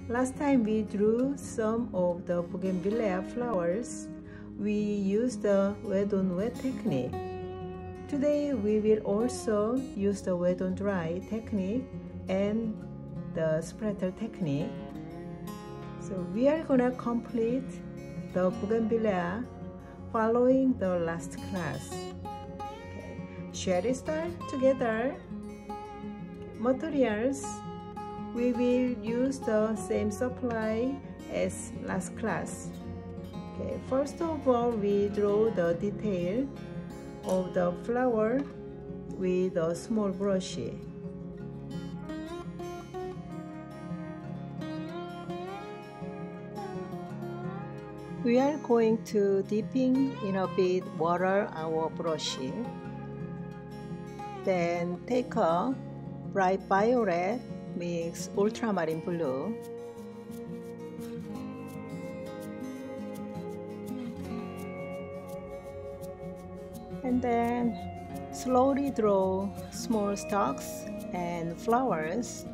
Last time we drew some of the Bougainvillea flowers. We used the wet on wet technique. Today we will also use the wet on dry technique and the splatter technique. So we are gonna complete the Bougainvillea following the last class. Okay. Shall we start together? Materials. We will use the same supply as last class. Okay. First of all, we draw the detail of the flower with a small brush. We are going to dipping in a bit water our brush. Then take a bright violet, mix ultramarine blue. And then slowly draw small stalks and flowers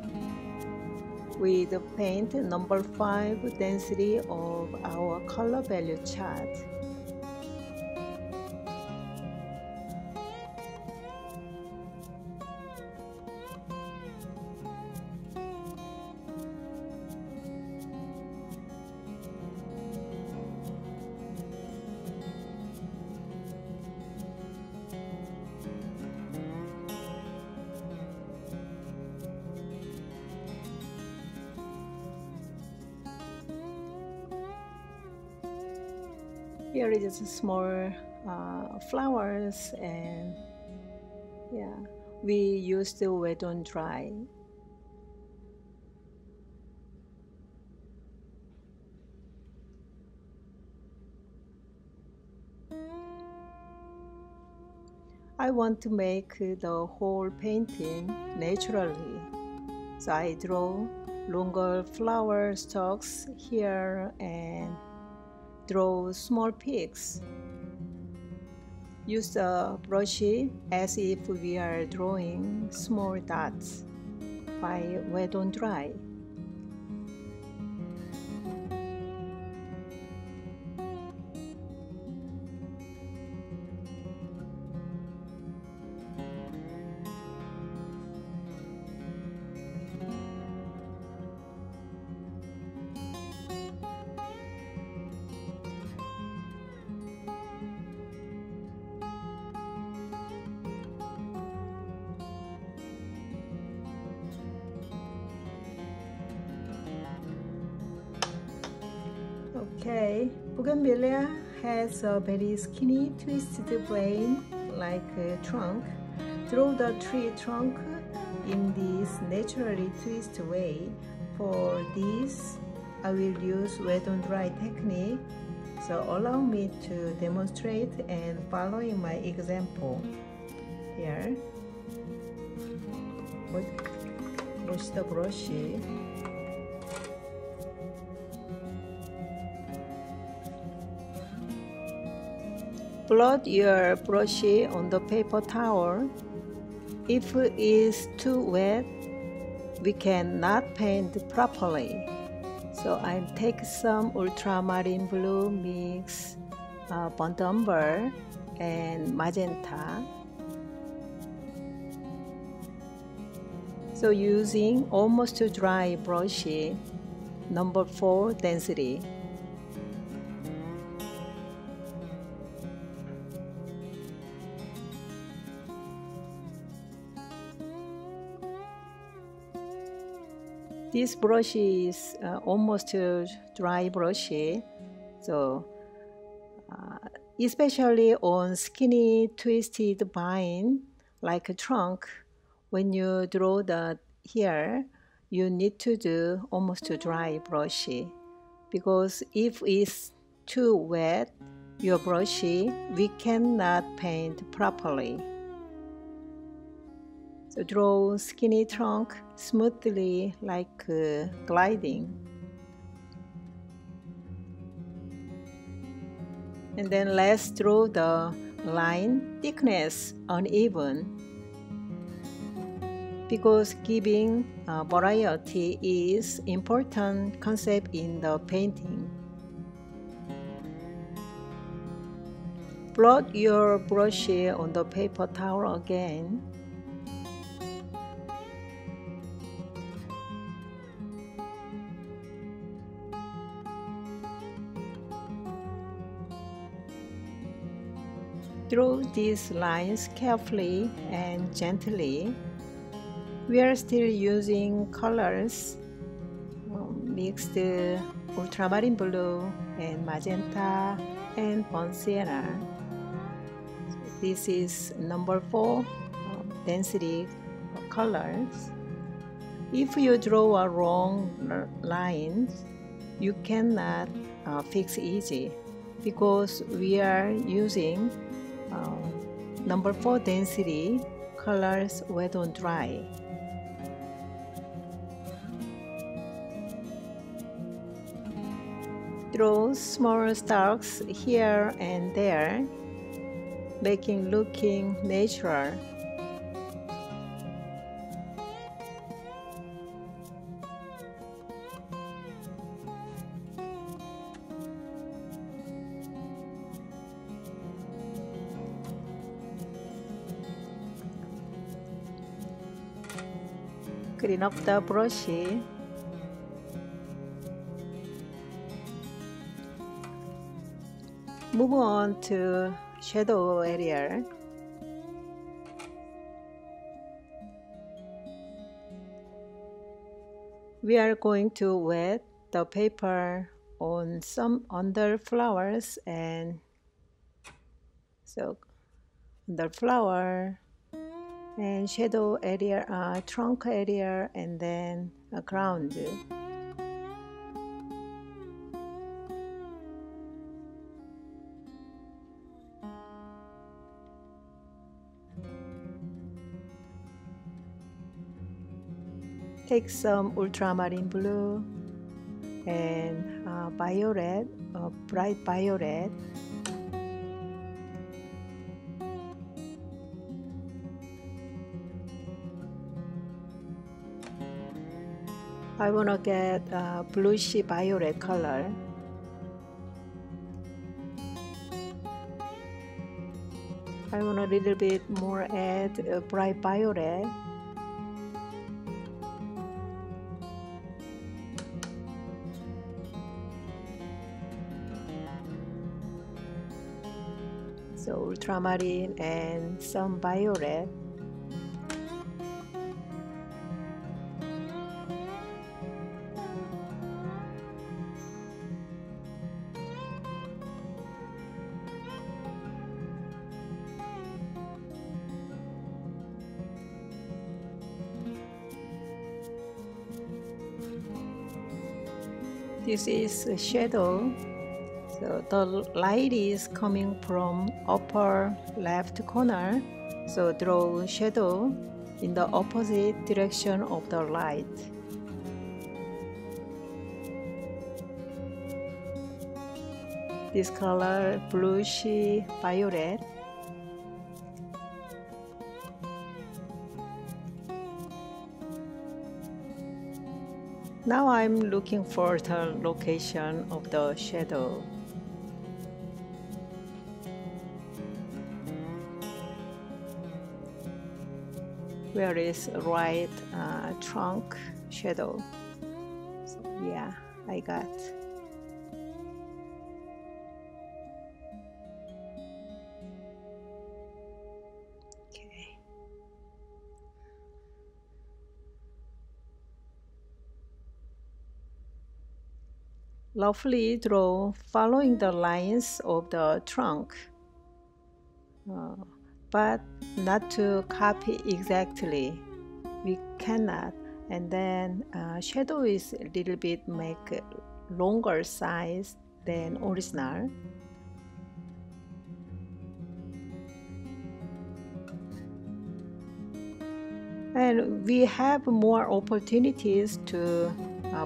with paint number 5 density of our color value chart. Here is small flowers, and yeah, we use the wet on dry. I want to make the whole painting naturally, so I draw longer flower stalks here and draw small peaks. Use the brush as if we are drawing small dots by wet on dry. Okay, Bougainvillea has a very skinny twisted brain like a trunk. Draw the tree trunk in this naturally twisted way. For this, I will use wet on dry technique. So allow me to demonstrate and following my example. Here, wash the brush. Blot your brush on the paper towel. If it is too wet, we cannot paint properly. So I take some ultramarine blue mix burnt umber and magenta. So using almost dry brush, number 4 density. This brush is almost dry brush, so especially on skinny twisted vine like a trunk, when you draw the here, you need to do almost dry brush, because if it's too wet, your brush, we cannot paint properly. So draw skinny trunk smoothly like gliding. And then let's draw the line thickness uneven. because giving variety is important concept in the painting. Blot your brush on the paper towel again. Draw these lines carefully and gently. We are still using colors mixed ultramarine blue and magenta and burnt sienna. This is number 4 density colors. If you draw a wrong line, you cannot fix easy because we are using number 4 density colors wet on dry. Draw small stalks here and there, making looking natural. Clean up the brush. Move on to shadow area. We are going to wet the paper on some under flowers, and so under flower and shadow area, trunk area, and then a ground. Take some ultramarine blue and violet, bright violet. I want to get bluish violet color. I want a little bit more add bright violet. So ultramarine and some violet. This is a shadow. So the light is coming from upper left corner. So draw shadow in the opposite direction of the light. This color bluish violet. Now I'm looking for the location of the shadow. Where is right trunk shadow? So, yeah, I got. Okay. Roughly draw following the lines of the trunk, but not to copy exactly. We cannot. And then shadow is a little bit make longer size than original. And we have more opportunities to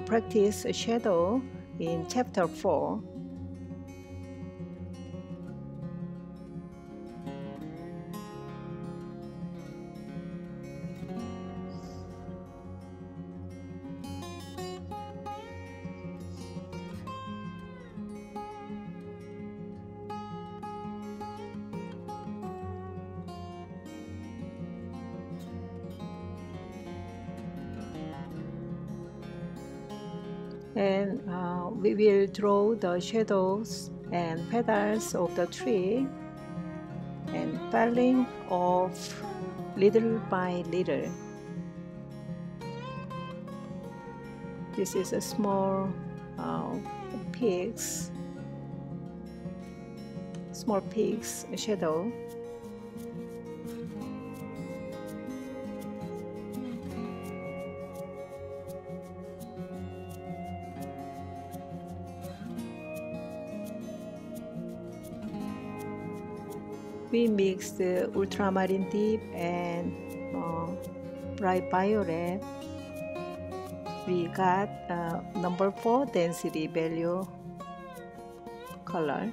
practice shadow in chapter 4. And we will draw the shadows and petals of the tree and falling off little by little. This is a small pig's shadow. We mixed the ultramarine deep and bright violet. We got number 4 density value color.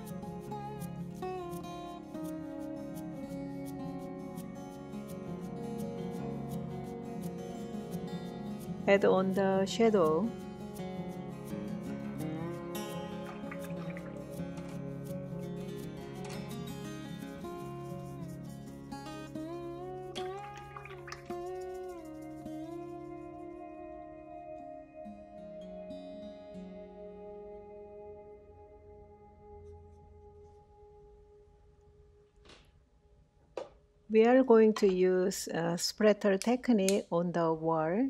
Add on the shadow. We are going to use a splatter technique on the wall.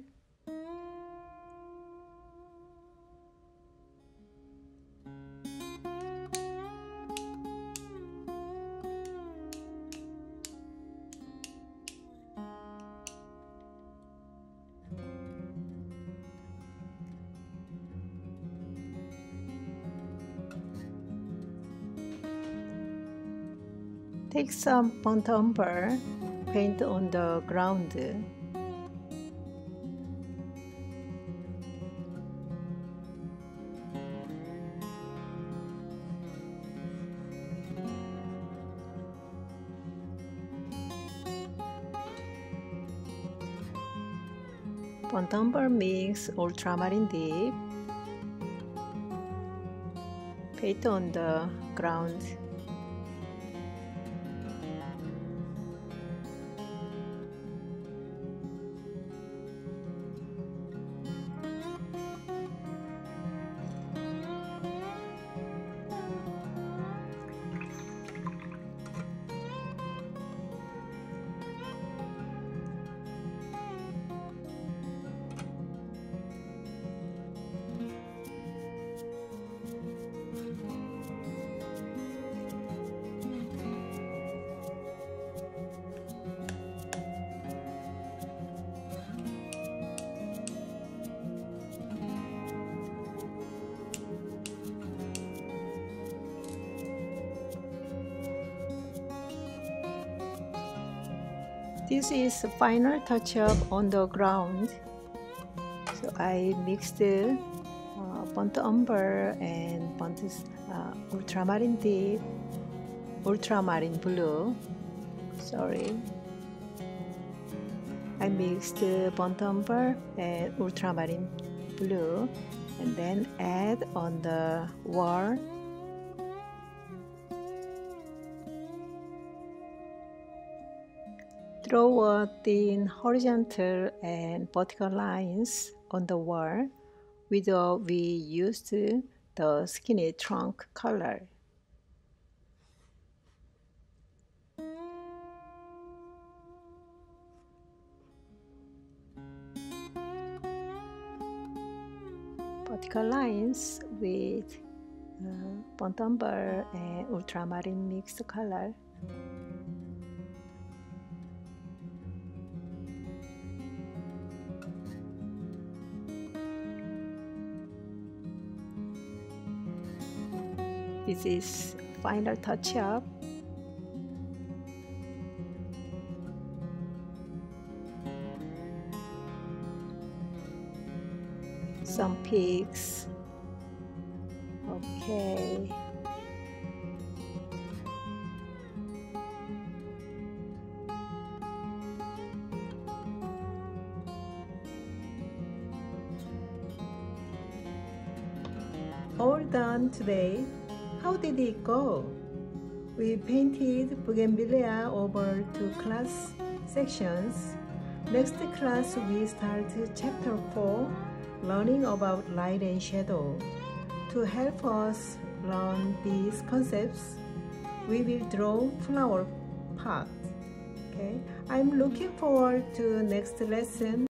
Take some burnt umber, paint on the ground. Burnt umber mix ultramarine deep, paint on the ground. This is the final touch-up on the ground. So I mixed burnt umber and burnt ultramarine deep, ultramarine blue. Sorry. I mixed burnt umber and ultramarine blue and then add on the wall. Draw a thin horizontal and vertical lines on the wall with we used the skinny trunk color. Vertical lines with burnt umber and ultramarine mixed color. This is final touch-up. Some pigs. Okay. All done today. How did it go? We painted Bougainvillea over 2 class sections. Next class we start chapter 4 learning about light and shadow. To help us learn these concepts, we will draw flower pot. Okay, I'm looking forward to next lesson.